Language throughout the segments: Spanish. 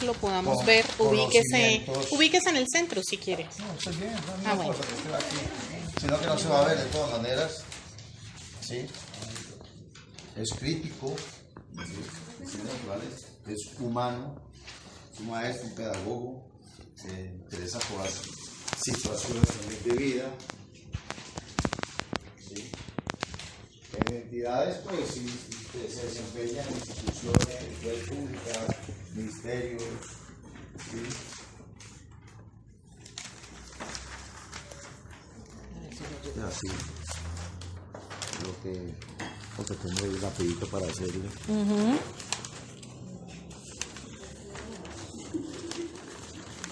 lo podamos ver, conocimientos. ubíquese en el centro si quiere. No, estoy bien, no es una bueno. cosa que esté aquí, sino que no se va a ver de todas maneras, ¿sí? Es crítico, ¿sí? ¿Vale? Es humano, es un maestro, un pedagogo, se interesa por las situaciones también de vida, ¿sí? En entidades, pues sí, se desempeñan en instituciones, entidades públicas, ministerios, ¿sí? Así, lo que tengo ahí rapidito para hacerle.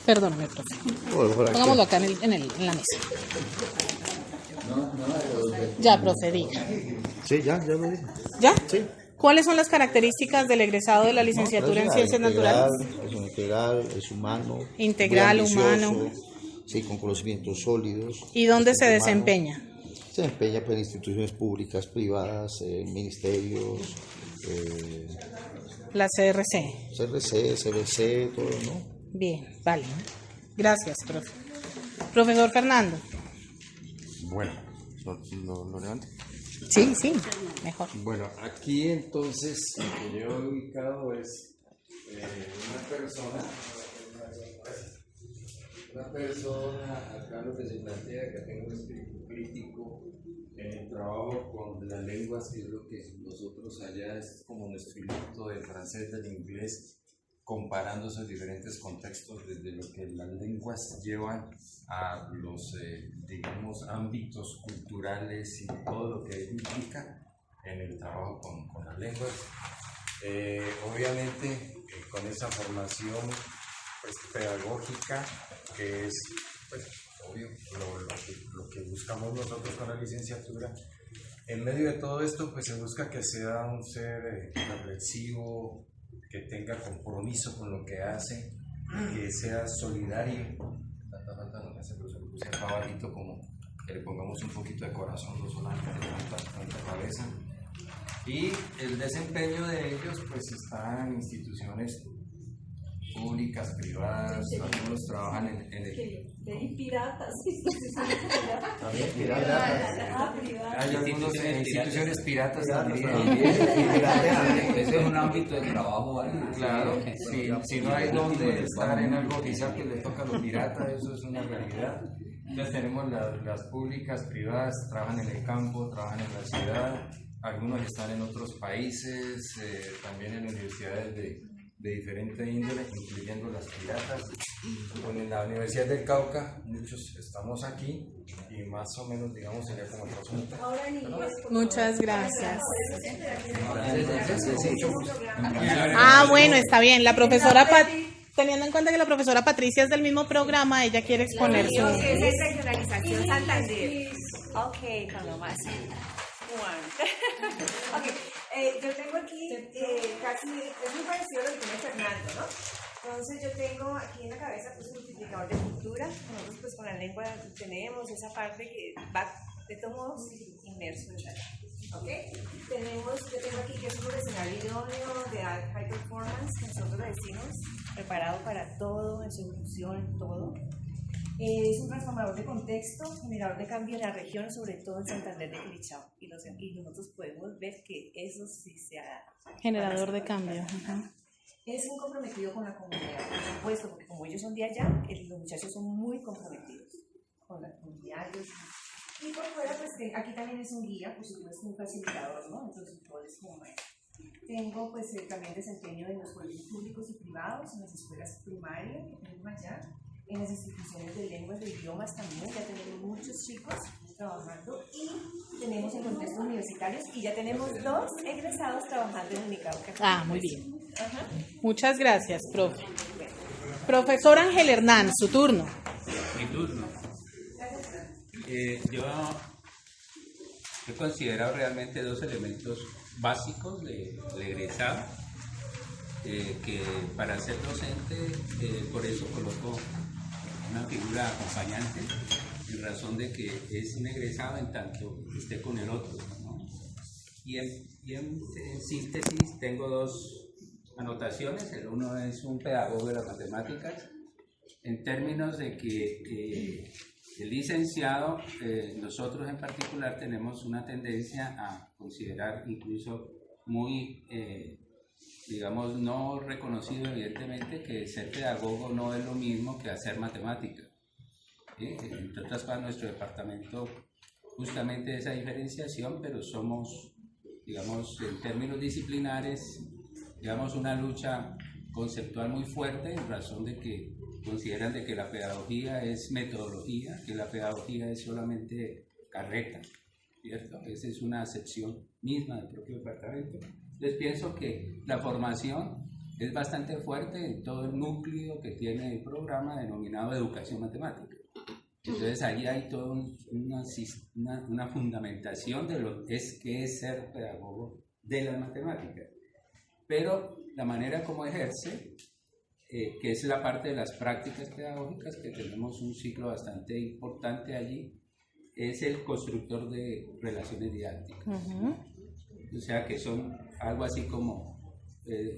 Perdóname, profe. Pongámoslo acá en la mesa. Ya, profe, diga. Sí, ya lo dije. ¿Ya? Sí. ¿Cuáles son las características del egresado de la licenciatura en Ciencias Naturales? Es un integral, es humano. Integral, muy ambicioso, humano. Sí, con conocimientos sólidos. ¿Y dónde se bastante humano. desempeña? Se desempeña pues, en instituciones públicas, privadas, ministerios, La CRC. CRC, CBC, todo, ¿no? Bien, vale. Gracias, profe. Profesor Fernando. Bueno, ¿lo levanto? Sí, mejor. Bueno, aquí entonces lo que yo he ubicado es una persona, acá lo que se plantea, que tenga un espíritu crítico en el trabajo con las lenguas, que es lo que nosotros allá es como nuestro hito del francés, del inglés, comparando esos diferentes contextos desde lo que las lenguas llevan a los, digamos, ámbitos culturales y todo lo que implica en el trabajo con las lenguas. Obviamente, con esa formación pues, pedagógica, que es pues, obvio lo que buscamos nosotros con la licenciatura, en medio de todo esto pues, se busca que sea un ser reflexivo, que tenga compromiso con lo que hace, que sea solidario. Tanta falta no me hace, pero se lo puse acá abajito como que le pongamos un poquito de corazón, no solamente tanta cabeza. Y el desempeño de ellos pues está en instituciones públicas, privadas, algunos trabajan en el... piratas. ¿También piratas? Hay algunos instituciones piratas también. Ese es un ámbito de trabajo, ¿vale? Claro, si no hay donde estar en algo oficial que le toca a los piratas, eso es una realidad. Entonces tenemos las públicas, privadas, trabajan en el campo, trabajan en la ciudad, algunos están en otros países, también en universidades de diferente índole, incluyendo las piratas. Bueno, en la Universidad del Cauca, muchos estamos aquí y más o menos, digamos, sería como otro asunto. Muchas gracias. Bueno, está bien. La profesora teniendo en cuenta que la profesora Patricia es del mismo programa, ella quiere exponer su... Es regionalización Santander. Ok, cuando más. Yo tengo aquí casi, es muy parecido a lo que tiene Fernando, ¿no? Entonces yo tengo aquí en la cabeza pues, un multiplicador de cultura. Nosotros pues con la lengua tenemos esa parte que va de todos modos inmerso en la lengua. ¿Okay? Yo tengo aquí que es un profesional idóneo de high performance, que nosotros le decimos, preparado para todo, en su evolución, en todo. Es un transformador de contexto, generador de cambio en la región, sobre todo en Santander de Quilichao. Y nosotros podemos ver que eso sí se ha... Generador de cambio. Es un comprometido con la comunidad, por supuesto, porque como ellos son de allá, los muchachos son muy comprometidos con la comunidad. Y por fuera, pues aquí también es un guía, por supuesto, un facilitador, ¿no? Entonces, roles como él. Tengo pues también desempeño en los colegios públicos y privados, en las escuelas primarias, allá. En las instituciones de lenguas, de idiomas también, ya tenemos muchos chicos trabajando y tenemos en contextos universitarios y ya tenemos 2 egresados trabajando en Unicauca. Muy bien. Muchas gracias, profe. Profesor Ángel Hernán, su turno. Mi turno. Yo he considerado realmente 2 elementos básicos del egresado, que para ser docente, por eso coloco una figura acompañante, en razón de que es un egresado en tanto esté con el otro, ¿no? Y en síntesis tengo 2 anotaciones. El uno es un pedagogo de las matemáticas, en términos de que el licenciado, nosotros en particular tenemos una tendencia a considerar incluso muy, digamos, no reconocido evidentemente, que ser pedagogo no es lo mismo que hacer matemática. Entre otras cosas, nuestro departamento justamente esa diferenciación, pero somos, digamos, en términos disciplinares, digamos, una lucha conceptual muy fuerte en razón de que consideran de que la pedagogía es metodología, que la pedagogía es solamente carreta, ¿cierto? Esa es una acepción misma del propio departamento. Entonces pienso que la formación es bastante fuerte en todo el núcleo que tiene el programa denominado educación matemática. Entonces ahí hay toda una fundamentación de lo que es ser pedagogo de la matemática. Pero la manera como ejerce, que es la parte de las prácticas pedagógicas, que tenemos un ciclo bastante importante allí, es el constructor de relaciones didácticas. O sea, que son algo así como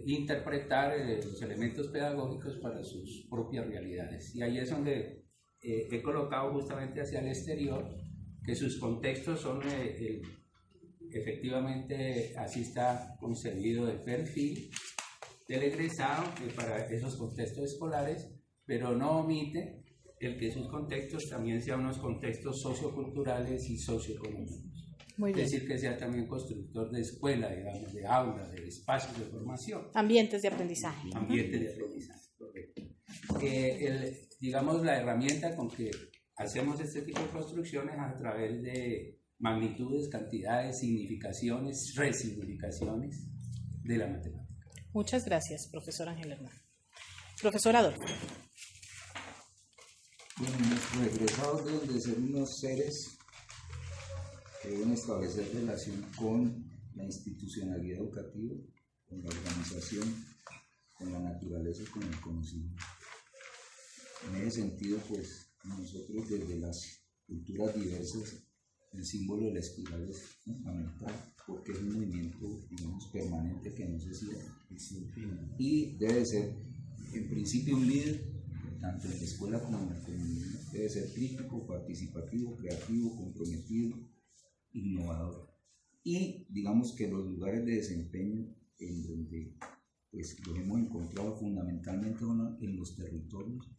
interpretar los elementos pedagógicos para sus propias realidades. Y ahí es donde he colocado justamente hacia el exterior que sus contextos son efectivamente, así está concebido el perfil del egresado para esos contextos escolares, pero no omite el que sus contextos también sean unos contextos socioculturales y socioeconómicos. Muy bien. Es decir, que sea también constructor de escuela, digamos, de aula, de espacios de formación. Ambientes de aprendizaje. Ambientes de aprendizaje, correcto. Digamos, la herramienta con que hacemos este tipo de construcciones a través de magnitudes, cantidades, significaciones, resignificaciones de la matemática. Muchas gracias, profesor Ángel Hernán. Profesor Adolfo. Bueno, nuestros egresados deben de ser unos seres que deben establecer relación con la institucionalidad educativa, con la organización, con la naturaleza y con el conocimiento. En ese sentido, pues, nosotros desde las culturas diversas, el símbolo de la espiral es fundamental, porque es un movimiento, digamos, permanente que no se cierra. Y debe ser, en principio, un líder, tanto en la escuela como en la comunidad. Debe ser crítico, participativo, creativo, comprometido, innovador. Y digamos que los lugares de desempeño en donde pues, los hemos encontrado fundamentalmente en los territorios,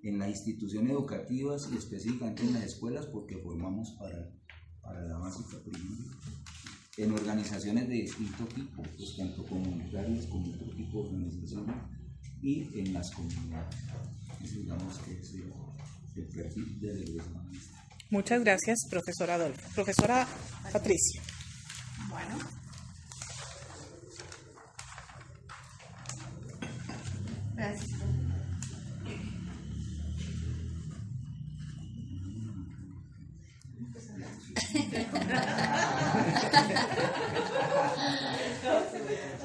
en las instituciones educativas y específicamente en las escuelas, porque formamos para la básica primaria, en organizaciones de distinto tipo, pues tanto comunitarias como otro tipo de organizaciones, y en las comunidades. Eso digamos que es el perfil del egresado. Muchas gracias, profesor Adolfo. Profesora Patricia. Bueno. Gracias.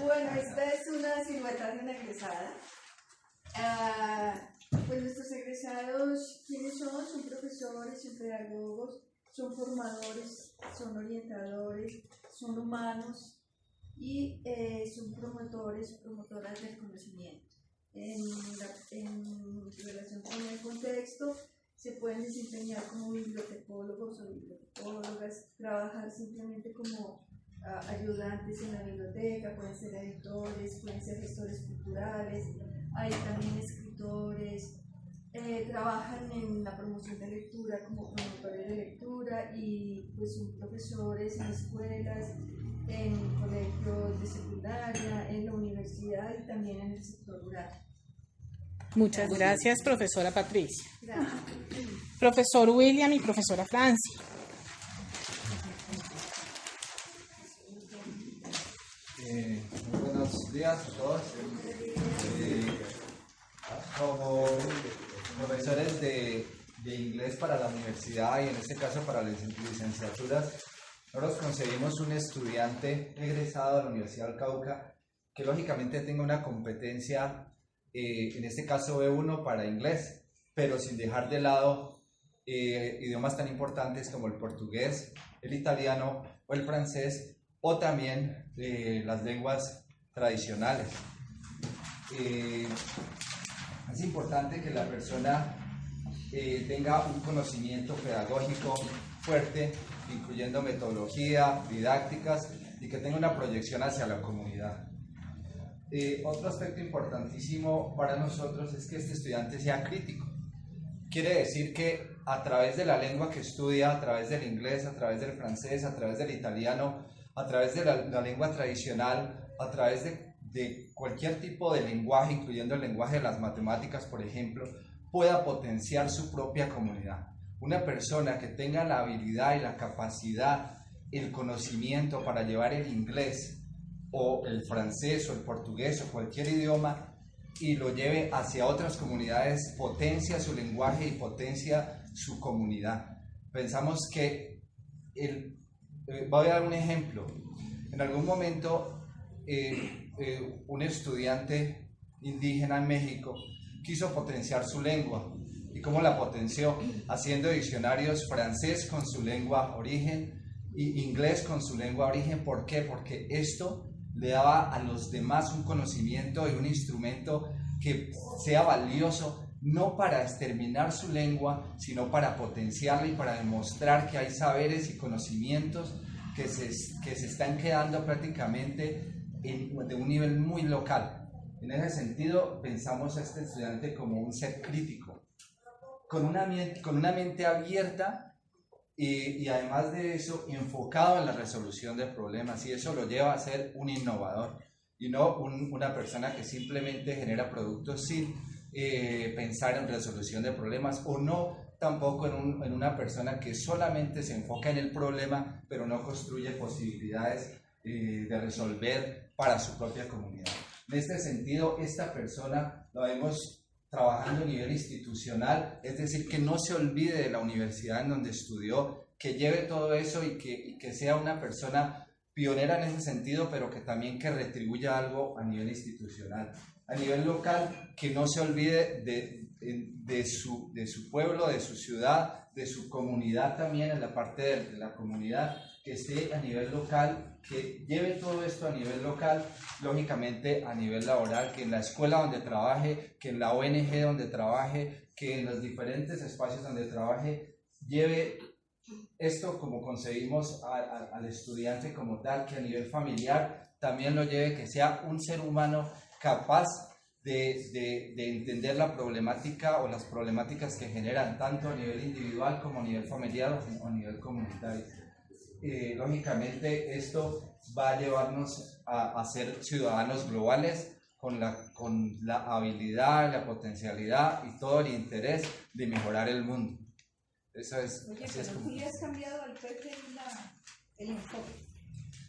Bueno, esta es una silueta de una egresada. Pues nuestros egresados, ¿quiénes son? Son profesores, son pedagogos, son formadores, son orientadores, son humanos y son promotoras del conocimiento. En relación con el contexto, se pueden desempeñar como bibliotecólogos o bibliotecólogas, trabajar simplemente como ayudantes en la biblioteca, pueden ser editores, pueden ser gestores culturales, hay también escritores, trabajan en la promoción de lectura como promotores de lectura y pues son profesores en escuelas, en colegios de secundaria, en la universidad y también en el sector rural. Muchas gracias, profesora Patricia. Gracias. Profesor William y profesora Francia. Muy buenos días a todos. Como profesores de inglés para la universidad y en este caso para las licenciaturas, nosotros concebimos un estudiante egresado de la Universidad del Cauca que lógicamente tenga una competencia, en este caso B1 para inglés, pero sin dejar de lado idiomas tan importantes como el portugués, el italiano o el francés, o también las lenguas tradicionales. es importante que la persona tenga un conocimiento pedagógico fuerte, incluyendo metodología, didácticas, y que tenga una proyección hacia la comunidad. Otro aspecto importantísimo para nosotros es que este estudiante sea crítico. Quiere decir que a través de la lengua que estudia, a través del inglés, a través del francés, a través del italiano, a través de la lengua tradicional, a través de cualquier tipo de lenguaje, incluyendo el lenguaje de las matemáticas, por ejemplo, pueda potenciar su propia comunidad. Una persona que tenga la habilidad y la capacidad, el conocimiento para llevar el inglés o el francés o el portugués o cualquier idioma y lo lleve hacia otras comunidades, potencia su lenguaje y potencia su comunidad. Pensamos que, voy a dar un ejemplo, en algún momento un estudiante indígena en México quiso potenciar su lengua. ¿Y cómo la potenció? Haciendo diccionarios francés con su lengua origen y inglés con su lengua origen. ¿Por qué? Porque esto le daba a los demás un conocimiento y un instrumento que sea valioso, no para exterminar su lengua, sino para potenciarla y para demostrar que hay saberes y conocimientos que se están quedando prácticamente de un nivel muy local. En ese sentido, pensamos a este estudiante como un ser crítico, con una mente abierta y además de eso, enfocado en la resolución de problemas, y eso lo lleva a ser un innovador y no una persona que simplemente genera productos sin pensar en resolución de problemas, o no tampoco en una persona que solamente se enfoca en el problema pero no construye posibilidades de resolver para su propia comunidad. En este sentido, esta persona la vemos trabajando a nivel institucional, es decir, que no se olvide de la universidad en donde estudió, que lleve todo eso y que sea una persona pionera en ese sentido, pero que también que retribuya algo a nivel institucional. A nivel local, que no se olvide de su pueblo, de su ciudad, de su comunidad también, en la parte de la comunidad, que esté a nivel local, que lleve todo esto a nivel local, lógicamente a nivel laboral, que en la escuela donde trabaje, que en la ONG donde trabaje, que en los diferentes espacios donde trabaje, lleve esto como concebimos al estudiante como tal, que a nivel familiar también lo lleve, que sea un ser humano capaz de entender la problemática o las problemáticas que generan tanto a nivel individual como a nivel familiar o a nivel comunitario. Lógicamente esto va a llevarnos a ser ciudadanos globales con la habilidad, la potencialidad y todo el interés de mejorar el mundo. Eso es. Oye, así es pero como... tú has cambiado al PFI el enfoque.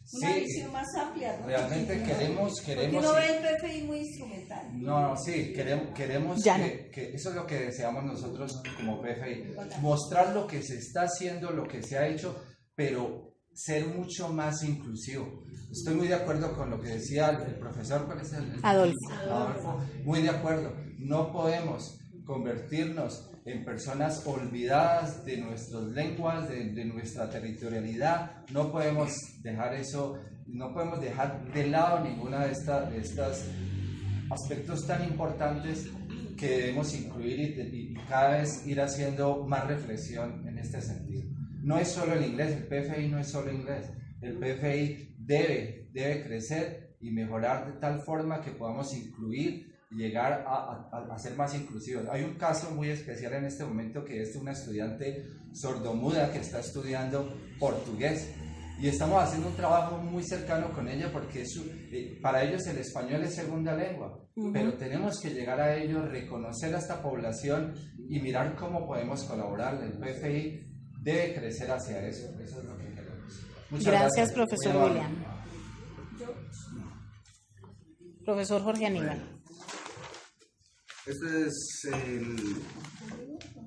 Sí, Una visión más amplia, ¿no? realmente queremos... Porque no ve el PFI muy instrumental. No, sí, queremos que eso es lo que deseamos nosotros como PFI, mostrar lo que se está haciendo, lo que se ha hecho, pero ser mucho más inclusivo. Estoy muy de acuerdo con lo que decía el profesor, ¿cuál es el? Adolfo. Muy de acuerdo, no podemos convertirnos en personas olvidadas de nuestras lenguas, de nuestra territorialidad. No podemos dejar eso, no podemos dejar de lado ninguna de estas aspectos tan importantes que debemos incluir y cada vez ir haciendo más reflexión en este sentido. No es solo el inglés, el PFI no es solo inglés, el PFI debe crecer y mejorar de tal forma que podamos incluir y llegar a ser más inclusivos. Hay un caso muy especial en este momento que es de una estudiante sordomuda que está estudiando portugués y estamos haciendo un trabajo muy cercano con ella porque para ellos el español es segunda lengua, pero tenemos que llegar a ellos, reconocer a esta población y mirar cómo podemos colaborar. El PFI debe crecer hacia eso, eso es lo que queremos. Muchas gracias, profesor William. Profesor Jorge Aníbal. Este es el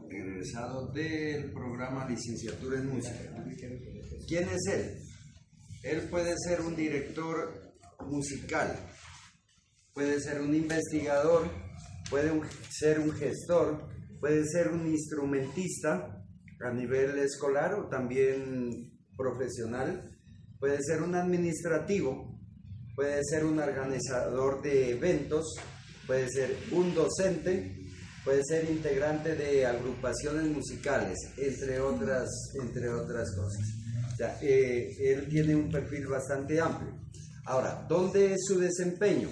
egresado del programa Licenciatura en Música. ¿Quién es él? Él puede ser un director musical, puede ser un investigador, puede ser un gestor, puede ser un instrumentista a nivel escolar o también profesional, puede ser un administrativo, puede ser un organizador de eventos, puede ser un docente, puede ser integrante de agrupaciones musicales, entre otras cosas. O sea, él tiene un perfil bastante amplio. Ahora, ¿dónde es su desempeño?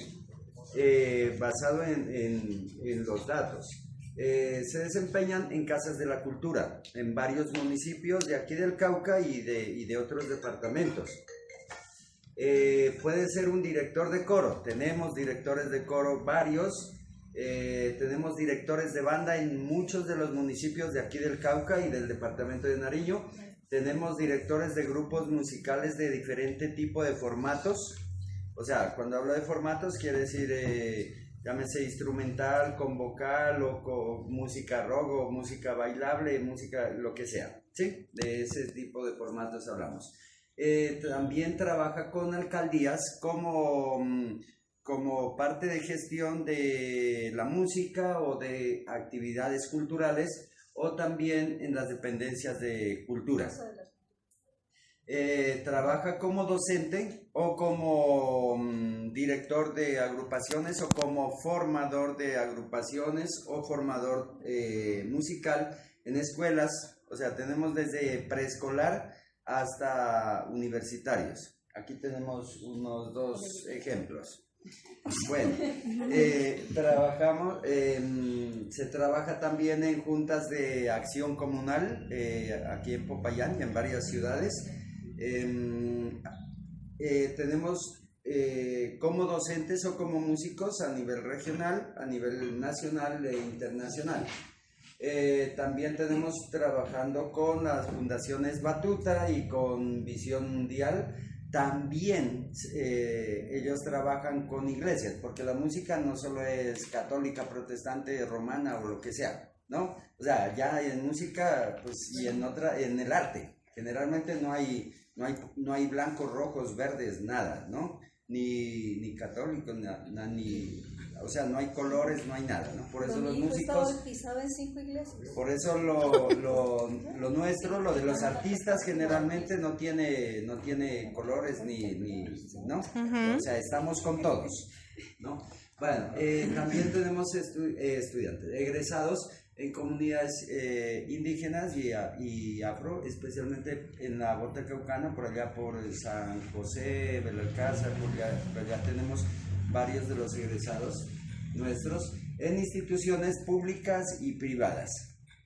Basado en los datos. Se desempeñan en casas de la cultura, en varios municipios de aquí del Cauca y de otros departamentos. Puede ser un director de coro, tenemos directores de coro varios, tenemos directores de banda en muchos de los municipios de aquí del Cauca y del departamento de Nariño, tenemos directores de grupos musicales de diferente tipo de formatos. O sea, cuando hablo de formatos quiere decir, llámese instrumental, con vocal o con música rock o música bailable, música lo que sea, ¿sí? De ese tipo de formatos hablamos. También trabaja con alcaldías como parte de gestión de la música o de actividades culturales o también en las dependencias de cultura. Trabaja como docente o como director de agrupaciones o como formador de agrupaciones o formador musical en escuelas. O sea, tenemos desde preescolar hasta universitarios. Aquí tenemos unos 2 ejemplos. Bueno, se trabaja también en juntas de acción comunal aquí en Popayán y en varias ciudades. Tenemos como docentes o como músicos a nivel regional, a nivel nacional e internacional. También tenemos trabajando con las fundaciones Batuta y con Visión Mundial. También ellos trabajan con iglesias, porque la música no solo es católica, protestante, romana o lo que sea, ¿no? O sea, ya en música, pues, y en el arte, generalmente no hay blancos, rojos, verdes, nada, ¿no? Ni católicos, o sea, no hay colores, no hay nada, ¿no? Por eso los músicos... en 5 iglesias. Por eso lo nuestro, lo de los artistas generalmente no tiene colores ¿no? O sea, estamos con todos, ¿no? Bueno, también tenemos estudiantes egresados en comunidades indígenas y afro, especialmente en la Bota Caucana, por allá por San José, Belalcázar, por allá tenemos varios de los egresados nuestros en instituciones públicas y privadas.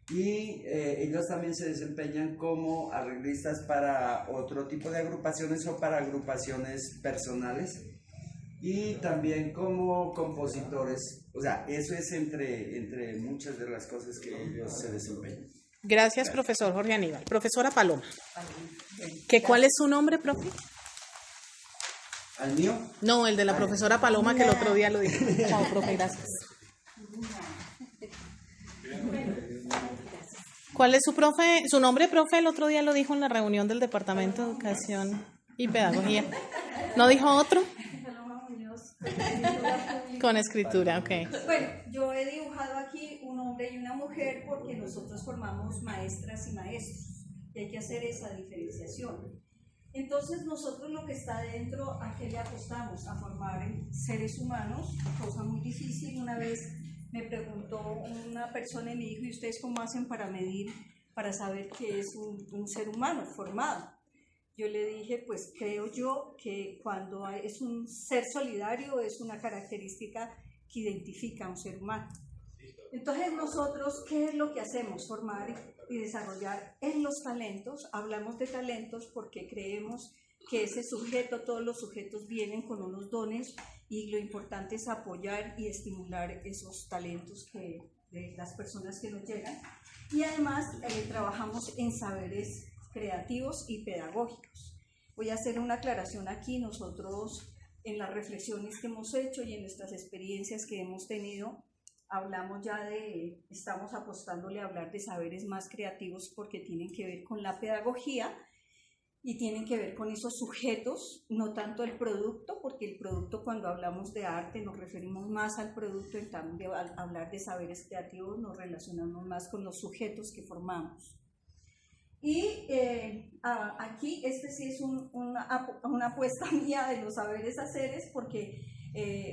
Y ellos también se desempeñan como arreglistas para otro tipo de agrupaciones o para agrupaciones personales y también como compositores. O sea, eso es entre muchas de las cosas que ellos se desempeñan. Gracias, profesor Jorge Aníbal. Profesora Paloma. ¿Cuál es su nombre, profe? ¿Al mío? No, el de la profesora Paloma, que el otro día lo dijo. Chao, profe, gracias. ¿Cuál es su nombre, profe? El otro día lo dijo en la reunión del Departamento de Educación y Pedagogía. ¿No dijo otro? Con escritura, ok. Bueno, yo he dibujado aquí un hombre y una mujer porque nosotros formamos maestras y maestros y hay que hacer esa diferenciación. Entonces nosotros lo que está dentro, ¿a qué le apostamos? A formar seres humanos, cosa muy difícil. Una vez me preguntó una persona y me dijo, ¿y ustedes cómo hacen para medir, para saber qué es un ser humano formado? Yo le dije, pues creo yo que cuando es un ser solidario es una característica que identifica a un ser humano. Entonces nosotros, ¿qué es lo que hacemos? Formar y desarrollar en los talentos. Hablamos de talentos porque creemos que ese sujeto, todos los sujetos vienen con unos dones y lo importante es apoyar y estimular esos talentos de las personas que nos llegan. Y además trabajamos en saberes creativos y pedagógicos. Voy a hacer una aclaración aquí. Nosotros en las reflexiones que hemos hecho y en nuestras experiencias que hemos tenido, estamos apostándole a hablar de saberes más creativos porque tienen que ver con la pedagogía y tienen que ver con esos sujetos, no tanto el producto, porque el producto, cuando hablamos de arte nos referimos más al producto, en cambio al hablar de saberes creativos nos relacionamos más con los sujetos que formamos. Y aquí sí es una apuesta mía de los saberes haceres, porque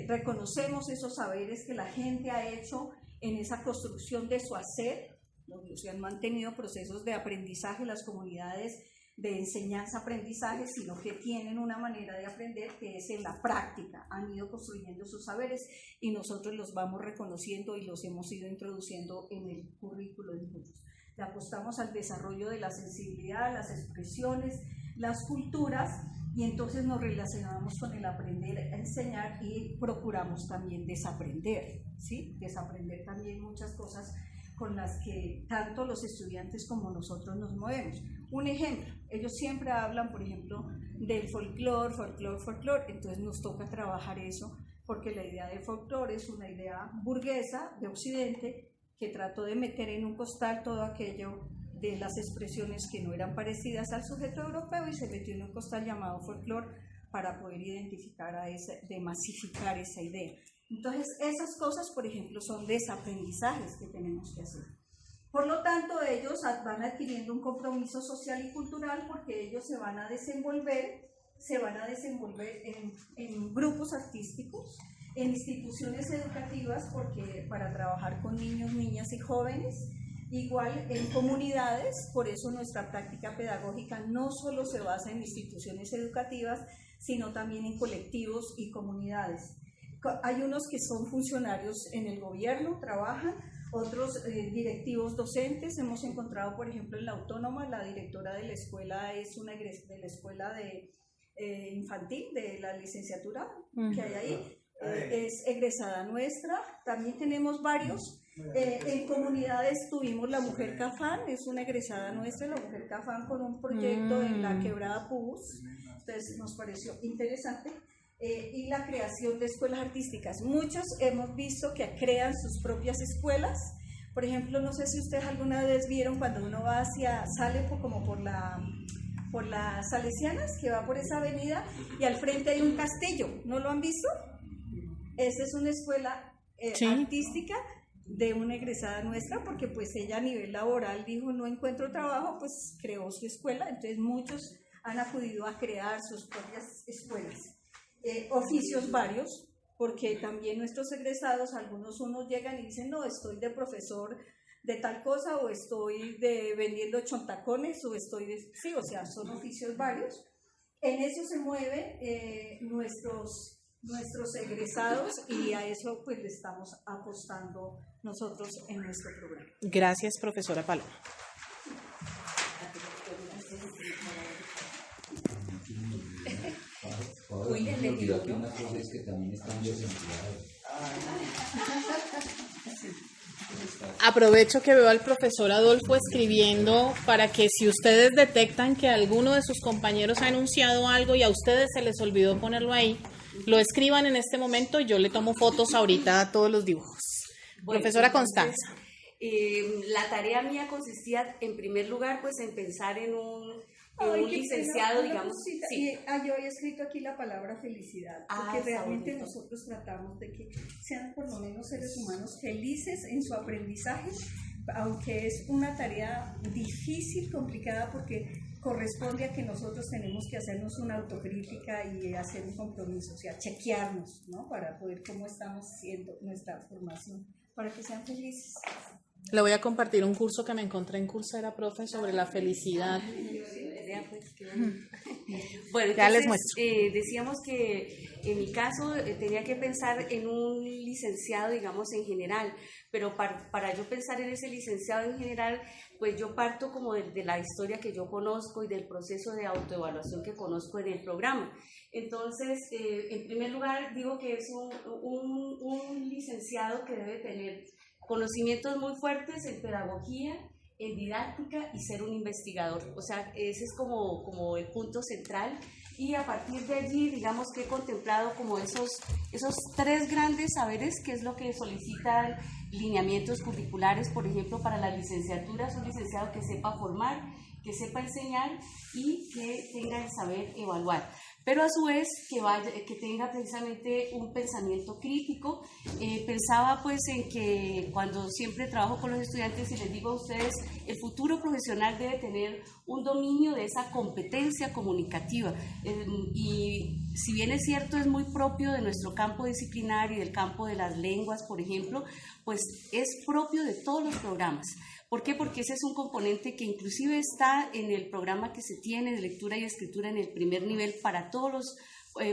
reconocemos esos saberes que la gente ha hecho en esa construcción de su hacer, donde se han mantenido procesos de aprendizaje, las comunidades de enseñanza-aprendizaje, sino que tienen una manera de aprender que es en la práctica, han ido construyendo sus saberes y nosotros los vamos reconociendo y los hemos ido introduciendo en el currículo de nosotros. Le apostamos al desarrollo de la sensibilidad, las expresiones, las culturas, y entonces nos relacionamos con el aprender a enseñar y procuramos también desaprender, ¿sí? Desaprender también muchas cosas con las que tanto los estudiantes como nosotros nos movemos. Un ejemplo, ellos siempre hablan, por ejemplo, del folclore, entonces nos toca trabajar eso, porque la idea de folclore es una idea burguesa de Occidente que trató de meter en un costal todo aquello de las expresiones que no eran parecidas al sujeto europeo y se metió en un costal llamado folclore para poder identificar de masificar esa idea. Entonces, esas cosas, por ejemplo, son desaprendizajes que tenemos que hacer. Por lo tanto, ellos van adquiriendo un compromiso social y cultural porque ellos se van a desenvolver en grupos artísticos, en instituciones educativas, porque para trabajar con niños, niñas y jóvenes, igual en comunidades. Por eso nuestra práctica pedagógica no solo se basa en instituciones educativas, sino también en colectivos y comunidades. Hay unos que son funcionarios en el gobierno, trabajan, otros directivos docentes. Hemos encontrado, por ejemplo, en la Autónoma, la directora de la escuela es una de la escuela de infantil, de la licenciatura que hay ahí, es egresada nuestra. También tenemos varios. En comunidades tuvimos la Mujer Cafán, es una egresada nuestra, la Mujer Cafán, con un proyecto en la Quebrada Pubus, entonces nos pareció interesante. Y la creación de escuelas artísticas. Muchos hemos visto que crean sus propias escuelas. Por ejemplo, no sé si ustedes alguna vez vieron cuando uno va sale como por las Salesianas, que va por esa avenida, y al frente hay un castillo. ¿No lo han visto? Esa es una escuela artística de una egresada nuestra, porque pues ella a nivel laboral dijo, no encuentro trabajo, pues creó su escuela. Entonces muchos han acudido a crear sus propias escuelas. Oficios varios, porque también nuestros egresados, unos llegan y dicen, no, estoy de profesor de tal cosa, o estoy vendiendo chontacones, o sí, o sea, son oficios varios. En eso se mueven nuestros egresados, y a eso pues le estamos apostando nosotros en nuestro programa. Gracias, profesora Paloma. Aquí una cosa es que también están desempleados. Aprovecho que veo al profesor Adolfo escribiendo para que si ustedes detectan que alguno de sus compañeros ha enunciado algo y a ustedes se les olvidó ponerlo ahí, lo escriban en este momento y yo le tomo fotos ahorita a todos los dibujos. Bueno, profesora Constanza. La tarea mía consistía en primer lugar pues en pensar en un licenciado, digamos. Sí. Yo había escrito aquí la palabra felicidad, porque realmente nosotros tratamos de que sean por lo menos seres humanos felices en su aprendizaje, aunque es una tarea difícil, complicada, porque corresponde a que nosotros tenemos que hacernos una autocrítica y hacer un compromiso, o sea, chequearnos, ¿no? Para poder cómo estamos haciendo nuestra formación, para que sean felices. Le voy a compartir un curso que me encontré en Coursera, profe, sobre la felicidad. Bueno, ya entonces, les muestro. Decíamos que en mi caso tenía que pensar en un licenciado, digamos, en general, pero para yo pensar en ese licenciado en general, pues yo parto como de la historia que yo conozco y del proceso de autoevaluación que conozco en el programa. Entonces, en primer lugar, digo que es un licenciado que debe tener conocimientos muy fuertes en pedagogía, en didáctica y ser un investigador. O sea, ese es como el punto central, y a partir de allí, digamos que he contemplado como esos tres grandes saberes, que es lo que solicitan lineamientos curriculares, por ejemplo, para la licenciatura, es un licenciado que sepa formar, que sepa enseñar y que tenga el saber evaluar. pero a su vez que tenga precisamente un pensamiento crítico. Pensaba pues en que cuando siempre trabajo con los estudiantes y les digo a ustedes, el futuro profesional debe tener un dominio de esa competencia comunicativa, y si bien es cierto, es muy propio de nuestro campo disciplinar y del campo de las lenguas, por ejemplo, pues es propio de todos los programas. ¿Por qué? Porque ese es un componente que inclusive está en el programa que se tiene de lectura y escritura en el primer nivel para todos los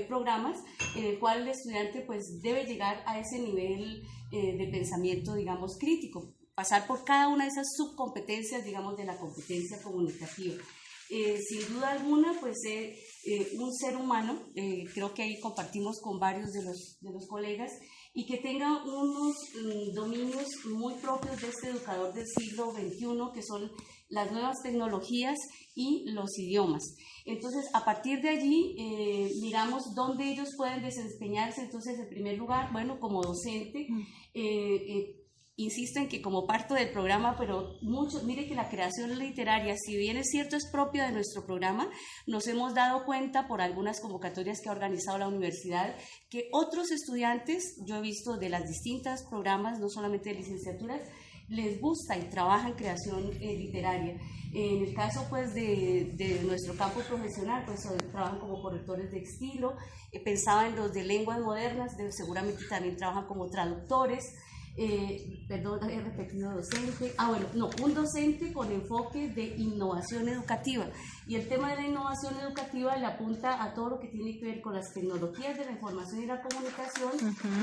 programas, en el cual el estudiante pues debe llegar a ese nivel de pensamiento, digamos, crítico, pasar por cada una de esas subcompetencias, digamos, de la competencia comunicativa. Sin duda alguna, pues un ser humano, creo que ahí compartimos con varios de los colegas, y que tenga unos dominios muy propios de este educador del siglo XXI, que son las nuevas tecnologías y los idiomas. Entonces, a partir de allí, miramos dónde ellos pueden desempeñarse. Entonces, en primer lugar, bueno, como docente, insisto en que como parte del programa, pero mire que la creación literaria, si bien es cierto, es propia de nuestro programa, nos hemos dado cuenta por algunas convocatorias que ha organizado la universidad, que otros estudiantes, yo he visto de las distintas programas, no solamente de licenciaturas, les gusta y trabajan creación literaria. En el caso pues de nuestro campo profesional, pues trabajan como correctores de estilo, pensaba en los de lenguas modernas, seguramente también trabajan como traductores. Perdón, he repetido docente. Un docente con enfoque de innovación educativa, y el tema de la innovación educativa le apunta a todo lo que tiene que ver con las tecnologías de la información y la comunicación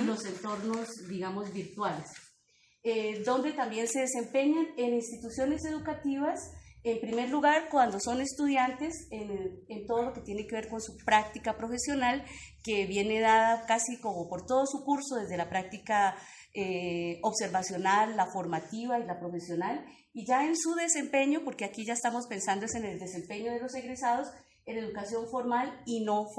y los entornos, digamos, virtuales, donde también se desempeñan en instituciones educativas. En primer lugar, cuando son estudiantes, en todo lo que tiene que ver con su práctica profesional, que viene dada casi como por todo su curso, desde la práctica observacional, la formativa y la profesional, y ya en su desempeño, porque aquí ya estamos pensando en el desempeño de los egresados en educación formal y no formal.